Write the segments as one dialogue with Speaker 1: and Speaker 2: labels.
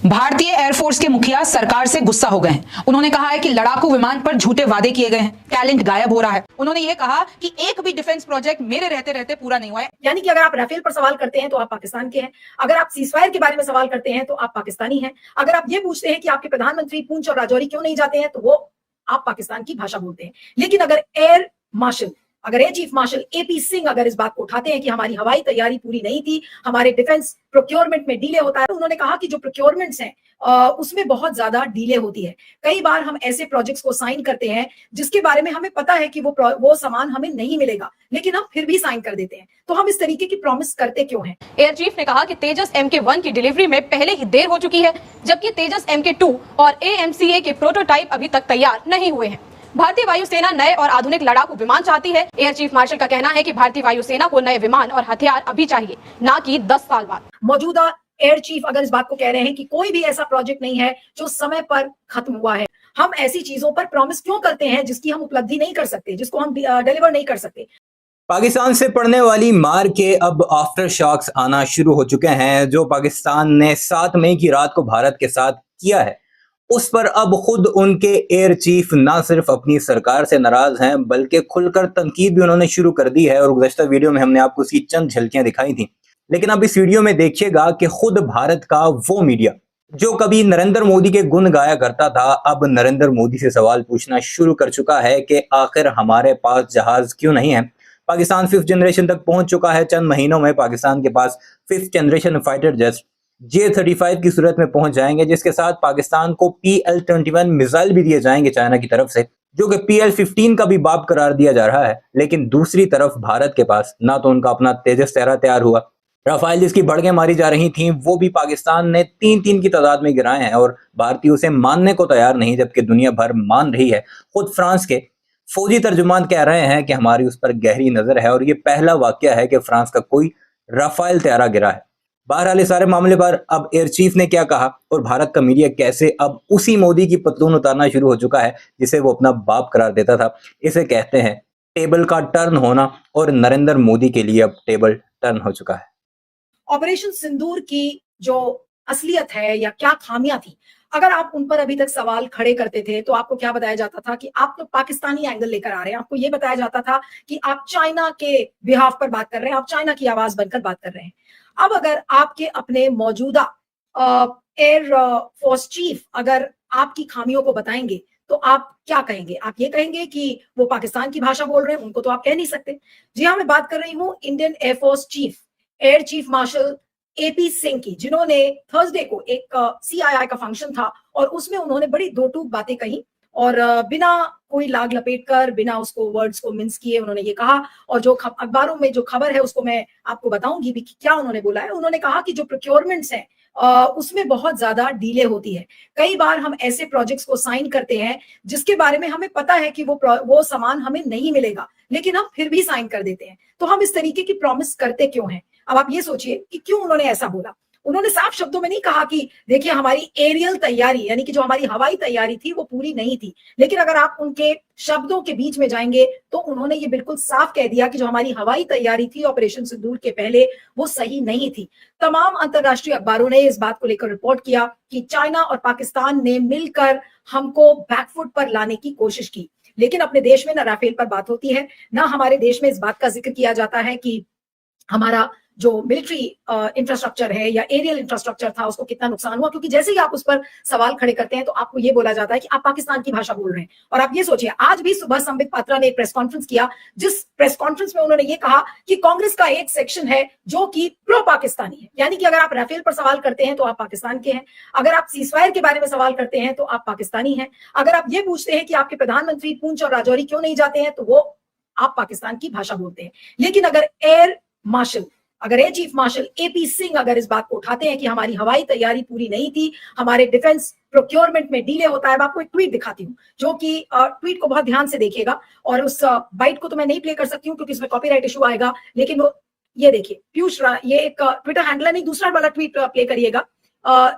Speaker 1: भारतीय एयरफोर्स के मुखिया सरकार से गुस्सा हो गए हैं। उन्होंने कहा है कि लड़ाकू विमान पर झूठे वादे किए गए हैं, टैलेंट गायब हो रहा है। उन्होंने ये कहा कि एक भी डिफेंस प्रोजेक्ट मेरे रहते रहते पूरा नहीं हुआ है।
Speaker 2: यानी कि अगर आप राफेल पर सवाल करते हैं तो आप पाकिस्तान के हैं, अगर आप सीजफायर के बारे में सवाल करते हैं तो आप पाकिस्तानी हैं, अगर आप ये पूछते हैं कि आपके प्रधानमंत्री पूंछ और राजौरी क्यों नहीं जाते हैं तो वो आप पाकिस्तान की भाषा बोलते हैं। लेकिन अगर air chief martial AP Singh अगर इस बात को उठाते हैं कि हमारी हवाई तैयारी पूरी नहीं थी, हमारे डिफेंस प्रोक्योरमेंट में डिले होता है, तो उन्होंने कहा कि जो प्रोक्योरमेंट्स हैं उसमें बहुत ज्यादा डिले होती है। कई बार हम ऐसे प्रोजेक्ट्स को साइन करते हैं जिसके बारे में हमें पता है कि वो सामान हमें नहीं मिलेगा, लेकिन हम फिर भी साइन कर देते हैं। तो हम इस तरीके की प्रॉमिस करते क्यों हैं?
Speaker 3: एयर चीफ ने कहा कि तेजस MK1 की डिलीवरी में पहले ही देर हो चुकी है, जबकि तेजस MK2 और AMCA के प्रोटोटाइप अभी तक तैयार नहीं हुए हैं। भारतीय वायुसेना नए और आधुनिक लड़ाकू विमान चाहती है। एयर चीफ मार्शल का कहना है कि भारतीय वायुसेना को नए विमान और हथियार अभी चाहिए, ना कि 10 साल बाद।
Speaker 2: मौजूदा एयर चीफ अगर इस बात को कह रहे हैं कि कोई भी ऐसा प्रोजेक्ट नहीं है जो समय पर खत्म हुआ है, हम ऐसी चीजों पर प्रॉमिस क्यों करते हैं जिसकी हम उपलब्धि नहीं कर सकते, जिसको हम डिलीवर नहीं कर सकते।
Speaker 4: पाकिस्तान से पड़ने वाली मार के अब आफ्टर शॉक्स आना शुरू हो चुके हैं। जो पाकिस्तान ने 7 मई की रात को भारत के साथ किया है, उस पर अब खुद उनके एयर चीफ ना सिर्फ अपनी सरकार से नाराज हैं, बल्कि खुलकर तनकीद भी उन्होंने शुरू कर दी है। और गुज़श्ता वीडियो में हमने आपको उसकी चंद झलकियां दिखाई थी, लेकिन अब इस वीडियो में देखिएगा कि खुद भारत का वो मीडिया जो कभी नरेंद्र मोदी के गुण गाया करता था, अब नरेंद्र मोदी से सवाल पूछना शुरू कर चुका है कि आखिर हमारे पास जहाज क्यों नहीं है। पाकिस्तान 5th जनरेशन तक पहुंच चुका है। चंद महीनों में पाकिस्तान के पास 5th generation fighter jet J-35 की सूरत में पहुंच जाएंगे, जिसके साथ पाकिस्तान को PL-21 मिसाइल भी दिए जाएंगे चाइना की तरफ से, जो कि PL-15 का भी बाप करार दिया जा रहा है। लेकिन दूसरी तरफ भारत के पास ना तो उनका अपना तेजस तेरह तैयार हुआ, राफेल जिसकी भड़कें मारी जा रही थीं वो भी पाकिस्तान ने 3-3 की तादाद में गिराए हैं, और भारतीय उसे मानने को तैयार नहीं, जबकि दुनिया भर मान रही है। खुद फ्रांस के फौजी तर्जुमान कह रहे हैं कि हमारी उस पर गहरी नजर है, और ये पहला वाकया है कि फ्रांस का कोई राफेल तैयारा गिरा है। बहरहाल इस सारे मामले पर अब एयर चीफ ने क्या कहा और भारत का मीडिया कैसे अब उसी मोदी की पतलून उतारना शुरू हो चुका है जिसे वो अपना बाप करार देता था, इसे कहते हैं टेबल का टर्न होना। और नरेंद्र मोदी के लिए अब टेबल टर्न हो चुका है।
Speaker 2: ऑपरेशन सिंदूर की जो असलियत है या क्या खामियां थी, अगर आप उन पर अभी तक सवाल खड़े करते थे तो आपको क्या बताया जाता था कि आप तो पाकिस्तानी एंगल लेकर आ रहे हैं। आपको ये बताया जाता था कि आप चाइना के बिहाफ पर बात कर रहे हैं, आप चाइना की आवाज बनकर बात कर रहे हैं। अब अगर आपके अपने मौजूदा एयर फोर्स चीफ अगर आपकी खामियों को बताएंगे तो आप क्या कहेंगे? आप ये कहेंगे कि वो पाकिस्तान की भाषा बोल रहे हैं, उनको तो आप कह नहीं सकते। जी हाँ, मैं बात कर रही हूँ Indian air force chief air chief martial AP Singh की, जिन्होंने थर्सडे को एक CII का फंक्शन था और उसमें उन्होंने बड़ी दो टूक बातें कही, और बिना कोई लाग लपेट कर, बिना उसको वर्ड्स को मिन्स किए उन्होंने ये कहा। और जो अखबारों में जो खबर है उसको मैं आपको बताऊंगी भी कि क्या उन्होंने बोला है। उन्होंने कहा कि जो प्रोक्योरमेंट्स हैं उसमें बहुत ज्यादा डिले होती है। कई बार हम ऐसे प्रोजेक्ट्स को साइन करते हैं जिसके बारे में हमें पता है कि वो सामान हमें नहीं मिलेगा, लेकिन हम फिर भी साइन कर देते हैं। तो हम इस तरीके की प्रॉमिस करते क्यों हैं? अब आप ये सोचिए कि क्यों उन्होंने ऐसा बोला। उन्होंने साफ शब्दों में नहीं कहा कि देखिए हमारी एरियल तैयारी यानी कि जो हमारी हवाई तैयारी थी वो पूरी नहीं थी, लेकिन अगर आप उनके शब्दों के बीच में जाएंगे तो उन्होंने ये बिल्कुल साफ कह दिया कि जो हमारी हवाई तैयारी थी ऑपरेशन सिंदूर के पहले वो सही नहीं थी। तमाम अंतरराष्ट्रीय अखबारों ने इस बात को लेकर रिपोर्ट किया कि चाइना और पाकिस्तान ने मिलकर हमको बैकफुट पर लाने की कोशिश की, लेकिन अपने देश में ना राफेल पर बात होती है, ना हमारे देश में इस बात का जिक्र किया जाता है कि हमारा जो मिलिट्री इंफ्रास्ट्रक्चर है या एरियल इंफ्रास्ट्रक्चर था उसको कितना नुकसान हुआ। क्योंकि जैसे ही आप उस पर सवाल खड़े करते हैं तो आपको ये बोला जाता है कि आप पाकिस्तान की भाषा बोल रहे हैं। और आप ये सोचिए, आज भी सुबह संबित पात्रा ने एक प्रेस कॉन्फ्रेंस किया, जिस प्रेस कॉन्फ्रेंस में उन्होंने ये कहा कि कांग्रेस का एक सेक्शन है जो कि प्रो पाकिस्तानी है। यानी कि अगर आप राफेल पर सवाल करते हैं तो आप पाकिस्तान के हैं, अगर आप सीजफायर के बारे में सवाल करते हैं तो आप पाकिस्तानी हैं, अगर आप ये पूछते हैं कि आपके प्रधानमंत्री पूंछ और राजौरी क्यों नहीं जाते हैं तो वो आप पाकिस्तान की भाषा बोलते हैं। लेकिन अगर air chief martial AP Singh अगर इस बात को उठाते हैं कि हमारी हवाई तैयारी पूरी नहीं थी, हमारे डिफेंस प्रोक्योरमेंट में डिले होता है। मैं आपको एक ट्वीट दिखाती हूँ, जो कि ट्वीट को बहुत ध्यान से देखिएगा, और उस बाइट को तो मैं नहीं प्ले कर सकती हूँ क्योंकि इसमें कॉपीराइट इशू आएगा, लेकिन वो ये देखिए पीयूष, ये एक ट्विटर हैंडल है, नहीं दूसरा वाला ट्वीट प्ले करिएगा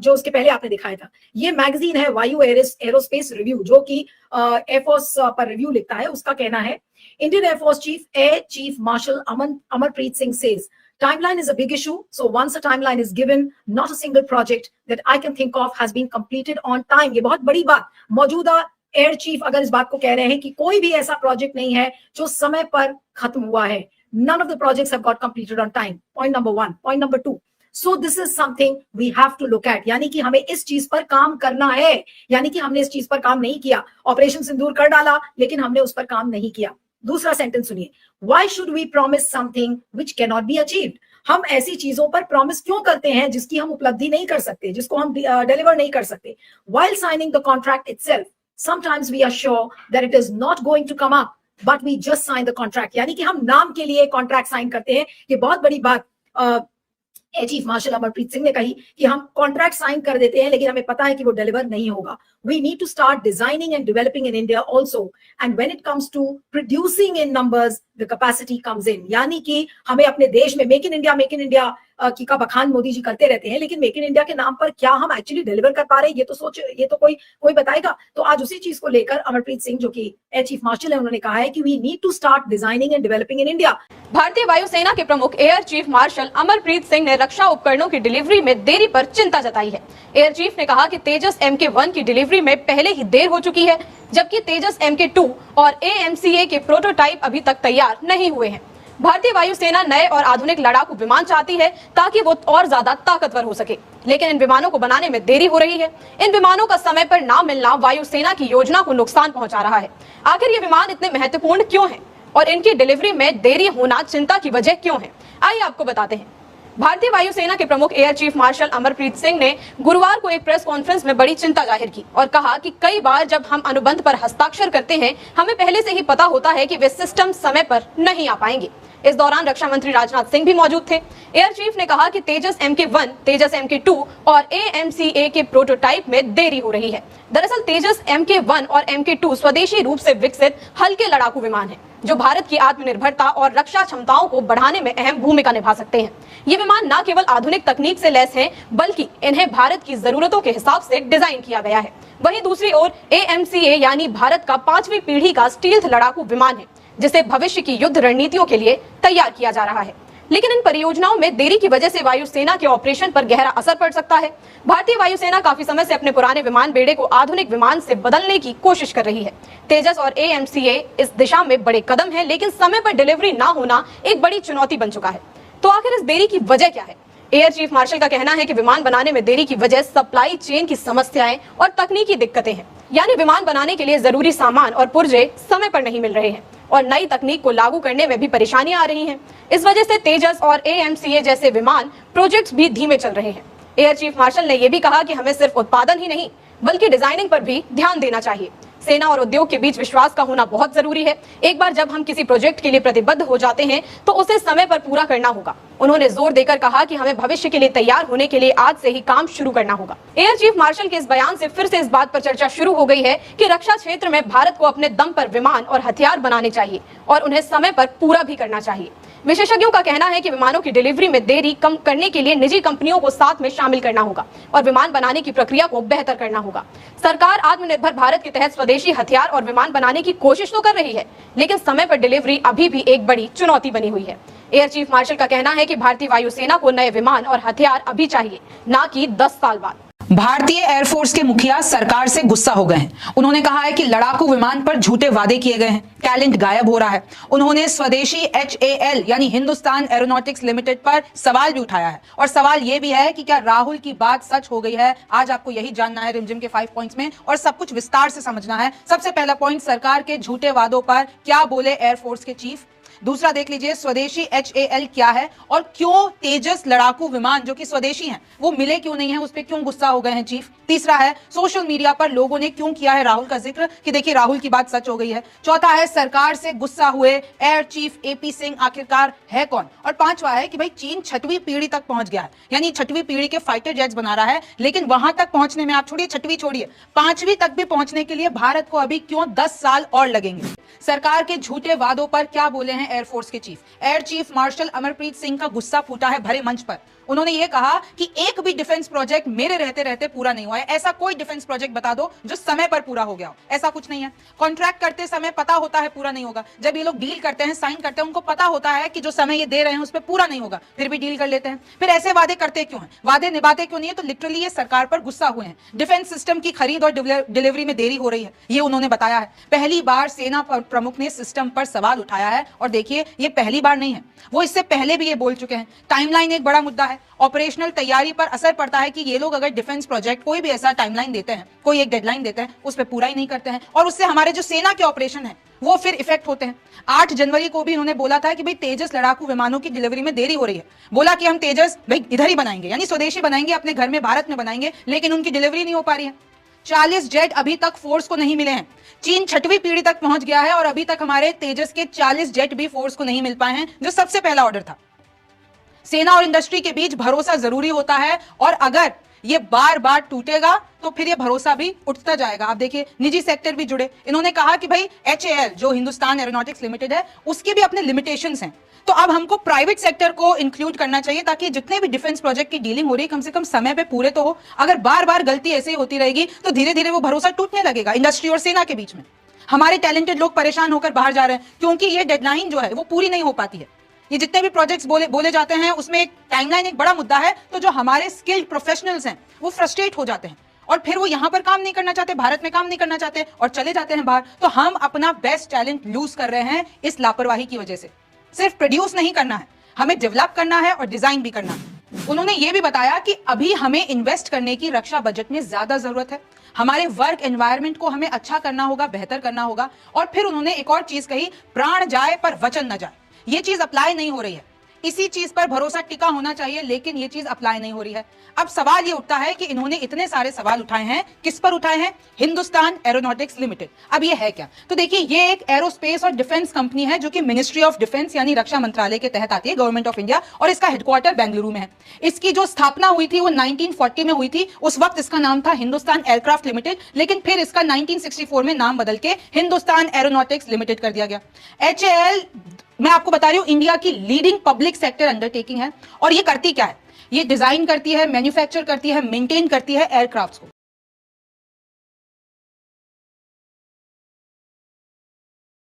Speaker 2: जो उसके पहले आपने दिखाया था। ये मैगजीन है वायु एरोस्पेस रिव्यू, जो कि एयरफोर्स पर रिव्यू लिखता है। उसका कहना है, Indian air force chief air chief marshal Amarpreet Singh says Timeline is a big issue. So once a timeline is given, not a single project that I can think of has been completed on time. ये बहुत बड़ी बात, मौजूदा air chief अगर इस बात को कह रहे हैं कि कोई भी ऐसा प्रोजेक्ट नहीं है जो समय पर खत्म हुआ है. None of the projects have got completed on time. Point number one. Point number two. So this is something we have to look at. यानी कि हमें इस चीज पर काम करना है. यानी कि हमने इस चीज पर काम नहीं किया. ऑपरेशन सिंदूर कर डाला, लेकिन हमने उस पर काम नहीं किया. दूसरा सेंटेंस सुनिए. Why should we promise something which cannot be achieved? हम ऐसी चीजों पर प्रॉमिस क्यों करते हैं जिसकी हम उपलब्धि नहीं कर सकते, जिसको हम डिलीवर नहीं कर सकते. While signing the contract itself, sometimes we are sure that it is not going to come up, but we just sign the contract. यानी कि हम नाम के लिए कॉन्ट्रैक्ट साइन करते हैं. ये बहुत बड़ी बात air chief marshal Amarpreet Singh ने कही कि हम कॉन्ट्रैक्ट साइन कर देते हैं, लेकिन हमें पता है कि वो डिलीवर नहीं होगा. We need to start designing and developing in India also. And when it comes to producing in numbers, the capacity comes in. यानी कि हमें अपने देश में मेक इन इंडिया की का बखान मोदी जी करते रहते हैं, लेकिन मेक इन इंडिया के नाम पर क्या हम एक्चुअली डिलीवर कर पा रहे हैं, ये तो कोई बताएगा. तो आज उसी चीज को लेकर अमरप्रीत सिंह जो कि एयर चीफ मार्शल है, उन्होंने कहा है कि we need to start designing and developing in India.
Speaker 3: भारतीय वायुसेना के प्रमुख air chief marshal Amarpreet Singh ने रक्षा उपकरणों की डिलीवरी में देरी पर चिंता जताई है. एयर चीफ ने कहा कि तेजस MK1 की डिलीवरी में पहले ही देर हो चुकी है, जबकि तेजस MK2 और AMCA के प्रोटोटाइप अभी तक तैयार नहीं हुए हैं. भारतीय वायुसेना नए और आधुनिक लड़ाकू विमान चाहती है ताकि वो और ज्यादा ताकतवर हो सके, लेकिन इन विमानों को बनाने में देरी हो रही है. इन विमानों का समय पर ना मिलना वायुसेना की योजना को नुकसान पहुंचा रहा है. आखिर ये विमान इतने महत्वपूर्ण क्यों हैं और इनकी डिलीवरी में देरी होना चिंता की वजह क्यों है, आइए आपको बताते हैं. भारतीय वायुसेना के प्रमुख air chief marshal Amarpreet Singh ने गुरुवार को एक प्रेस कॉन्फ्रेंस में बड़ी चिंता जाहिर की और कहा कि कई बार जब हम अनुबंध पर हस्ताक्षर करते हैं, हमें पहले से ही पता होता है कि वे सिस्टम समय पर नहीं आ पाएंगे. इस दौरान रक्षा मंत्री राजनाथ सिंह भी मौजूद थे. एयर चीफ ने कहा कि तेजस MK1, तेजस MK2 और AMCA के प्रोटोटाइप में देरी हो रही है. दरअसल तेजस MK1 और MK2 स्वदेशी रूप से विकसित हल्के लड़ाकू विमान हैं, जो भारत की आत्मनिर्भरता और रक्षा क्षमताओं को बढ़ाने में अहम भूमिका निभा सकते हैं. ये विमान न केवल आधुनिक तकनीक से लैस हैं, बल्कि इन्हें भारत की जरूरतों के हिसाब से डिजाइन किया गया है. वहीं दूसरी ओर AMCA यानी भारत का 5वीं पीढ़ी का स्टील्थ लड़ाकू विमान है, जिसे भविष्य की युद्ध रणनीतियों के लिए तैयार किया जा रहा है. लेकिन इन परियोजनाओं में देरी की वजह से वायुसेना के ऑपरेशन पर गहरा असर पड़ सकता है. भारतीय वायुसेना काफी समय से अपने पुराने विमान बेड़े को आधुनिक विमान से बदलने की कोशिश कर रही है. तेजस और AMCA इस दिशा में बड़े कदम हैं, लेकिन समय पर डिलीवरी ना होना एक बड़ी चुनौती बन चुका है. तो आखिर इस देरी की वजह क्या है? एयर चीफ मार्शल का कहना है कि विमान बनाने में देरी की वजह सप्लाई चेन की समस्याएं और तकनीकी दिक्कतें हैं. यानी विमान बनाने के लिए जरूरी सामान और पुर्जे समय पर नहीं मिल रहे हैं और नई तकनीक को लागू करने में भी परेशानियां आ रही हैं. इस वजह से तेजस और AMCA जैसे विमान प्रोजेक्ट्स भी धीमे चल रहे हैं. एयर चीफ मार्शल ने यह भी कहा कि हमें सिर्फ उत्पादन ही नहीं, बल्कि डिजाइनिंग पर भी ध्यान देना चाहिए. सेना और उद्योग के बीच विश्वास का होना बहुत जरूरी है. एक बार जब हम किसी प्रोजेक्ट के लिए प्रतिबद्ध हो जाते हैं, तो उसे समय पर पूरा करना होगा. उन्होंने जोर देकर कहा कि हमें भविष्य के लिए तैयार होने के लिए आज से ही काम शुरू करना होगा. एयर चीफ मार्शल के इस बयान से फिर से इस बात पर चर्चा शुरू हो गई है कि रक्षा क्षेत्र में भारत को अपने दम पर विमान और हथियार बनाने चाहिए और उन्हें समय पर पूरा भी करना चाहिए. विशेषज्ञों का कहना है कि विमानों की डिलीवरी में देरी कम करने के लिए निजी कंपनियों को साथ में शामिल करना होगा और विमान बनाने की प्रक्रिया को बेहतर करना होगा. सरकार आत्मनिर्भर भारत के तहत स्वदेशी हथियार और विमान बनाने की कोशिश तो कर रही है, लेकिन समय पर डिलीवरी अभी भी एक बड़ी चुनौती बनी हुई है. एयर चीफ मार्शल का कहना है कि भारतीय वायुसेना को नए विमान और हथियार अभी चाहिए, ना कि 10 साल बाद.
Speaker 1: भारतीय एयरफोर्स के मुखिया सरकार से गुस्सा हो गए हैं. उन्होंने कहा है कि लड़ाकू विमान पर झूठे वादे किए गए हैं, टैलेंट गायब हो रहा है. उन्होंने स्वदेशी HAL यानी हिंदुस्तान एरोनॉटिक्स लिमिटेड पर सवाल भी उठाया है और सवाल यह भी है कि क्या राहुल की बात सच हो गई है. आज आपको यही जानना है रिमझिम के 5 पॉइंट्स में और सब कुछ विस्तार से समझना है. सबसे पहला पॉइंट, सरकार के झूठे वादों पर क्या बोले एयरफोर्स के चीफ. दूसरा देख लीजिए स्वदेशी HAL क्या है और क्यों तेजस लड़ाकू विमान जो कि स्वदेशी हैं वो मिले क्यों नहीं है, उस पर क्यों गुस्सा हो गए हैं चीफ. तीसरा है सोशल मीडिया पर लोगों ने क्यों किया है राहुल का जिक्र कि देखिए राहुल की बात सच हो गई है. चौथा है सरकार से गुस्सा हुए एयर चीफ AP सिंह आखिरकार है कौन. और पांचवा है कि भाई चीन 6वीं पीढ़ी तक पहुंच गया है, यानी 6वीं पीढ़ी के फाइटर जेट्स बना रहा है, लेकिन वहां तक पहुंचने में, आप छोड़िए 6वीं छोड़िए, 5वीं तक भी पहुंचने के लिए भारत को अभी क्यों 10 साल और लगेंगे. सरकार के झूठे वादों पर क्या बोले हैं एयरफोर्स के chief. Air chief marshal Amarpreet Singh का गुस्सा फूटा है भरे मंच पर उन्होंने ये कहा कि एक भी डिफेंस प्रोजेक्ट मेरे रहते रहते पूरा नहीं हुआ है। ऐसा कोई डिफेंस प्रोजेक्ट बता दो जो समय पर पूरा हो गया हो, ऐसा कुछ नहीं है। कॉन्ट्रैक्ट करते समय पता होता है पूरा नहीं होगा, जब ये लोग डील करते हैं, साइन करते हैं, उनको पता होता है कि जो समय ये दे रहे हैं उस पर पूरा नहीं होगा, फिर भी डील कर लेते हैं। फिर ऐसे वादे करते क्यों हैं, वादे निभाते क्यों नहीं है? तो लिटरली ये सरकार पर गुस्सा हुए हैं। डिफेंस सिस्टम की खरीद और डिलीवरी में देरी हो रही है, ये उन्होंने बताया है। पहली बार सेना प्रमुख ने सिस्टम पर सवाल उठाया है, और देखिए ये पहली बार नहीं है, वो इससे पहले भी ये बोल चुके हैं। टाइमलाइन एक बड़ा मुद्दा है, ऑपरेशनल तैयारी पर असर पड़ता है कि ये लोग अगर डिफेंस प्रोजेक्ट कोई भी ऐसा टाइमलाइन देते हैं, कोई एक डेडलाइन देते हैं, उस पर पूरा ही नहीं करते हैं, और उससे हमारे जो सेना के ऑपरेशन है वो फिर इफेक्ट होते हैं। 8 जनवरी को भी उन्होंने बोला था कि भाई तेजस लड़ाकू विमानों की डिलीवरी में देरी हो रही है। बोला कि हम तेजस भाई इधर ही बनाएंगे, यानी स्वदेशी बनाएंगे, अपने घर में भारत में बनाएंगे, लेकिन उनकी डिलीवरी नहीं हो पा रही है। 40 जेट अभी तक फोर्स को नहीं मिले हैं। चीन 6वीं पीढ़ी तक पहुंच गया है और अभी तक हमारे तेजस के 40 जेट भी फोर्स को नहीं मिल पाए हैं, जो सबसे पहला ऑर्डर था। सेना और इंडस्ट्री के बीच भरोसा जरूरी होता है, और अगर ये बार बार टूटेगा तो फिर ये भरोसा भी उठता जाएगा। आप देखिए निजी सेक्टर भी जुड़े। इन्होंने कहा कि भाई HAL जो हिंदुस्तान एरोनॉटिक्स लिमिटेड है, उसके भी अपने लिमिटेशंस हैं, तो अब हमको प्राइवेट सेक्टर को इंक्लूड करना चाहिए, ताकि जितने भी डिफेंस प्रोजेक्ट की डीलिंग हो रही है कम से कम समय पे पूरे तो हो। अगर बार बार गलती ऐसे ही होती रहेगी तो धीरे धीरे वो भरोसा टूटने लगेगा इंडस्ट्री और सेना के बीच में। हमारे टैलेंटेड लोग परेशान होकर बाहर जा रहे हैं, क्योंकि ये डेडलाइन जो है वो पूरी नहीं हो पाती है। ये जितने भी प्रोजेक्ट्स बोले जाते हैं उसमें एक टाइमलाइन एक बड़ा मुद्दा है, तो जो हमारे स्किल्ड प्रोफेशनल्स हैं वो फ्रस्ट्रेट हो जाते हैं, और फिर वो यहां पर काम नहीं करना चाहते, भारत में काम नहीं करना चाहते, और चले जाते हैं बाहर। तो हम अपना बेस्ट टैलेंट लूज कर रहे हैं इस लापरवाही की वजह से। सिर्फ प्रोड्यूस नहीं करना है, हमें डेवलप करना है और डिजाइन भी करना है। उन्होंने ये भी बताया कि अभी हमें इन्वेस्ट करने की रक्षा बजट में ज्यादा जरूरत है। हमारे वर्क एनवायरनमेंट को हमें अच्छा करना होगा, बेहतर करना होगा। और फिर उन्होंने एक और चीज कही, प्राण जाए पर वचन न जाए। ये चीज अप्लाई नहीं हो रही है, इसी चीज पर भरोसा टिका होना चाहिए, लेकिन ये चीज अप्लाई नहीं हो रही है। अब सवाल ये उठता है कि इन्होंने इतने सारे सवाल उठाए हैं, किस पर उठाए हैं? Hindustan aeronautics limited. अब ये है क्या? तो देखिए ये एक एरोस्पेस और डिफेंस कंपनी है जो कि मिनिस्ट्री ऑफ डिफेंस यानी रक्षा मंत्रालय के तहत आती है, गवर्नमेंट ऑफ इंडिया, और इसका हेडक्वार्टर बेंगलुरु में है। इसकी जो स्थापना हुई थी वो 1940 में हुई थी। उस वक्त इसका नाम था हिंदुस्तान एयरक्राफ्ट लिमिटेड, लेकिन फिर इसका 1964 में नाम बदल के हिंदुस्तान एरोनॉटिक्स लिमिटेड कर दिया गया। HAL मैं आपको बता रही हूं इंडिया की लीडिंग पब्लिक सेक्टर अंडरटेकिंग है, और ये करती क्या है? ये डिजाइन करती है, मैन्युफैक्चर करती है, मेंटेन करती है एयरक्राफ्ट्स को।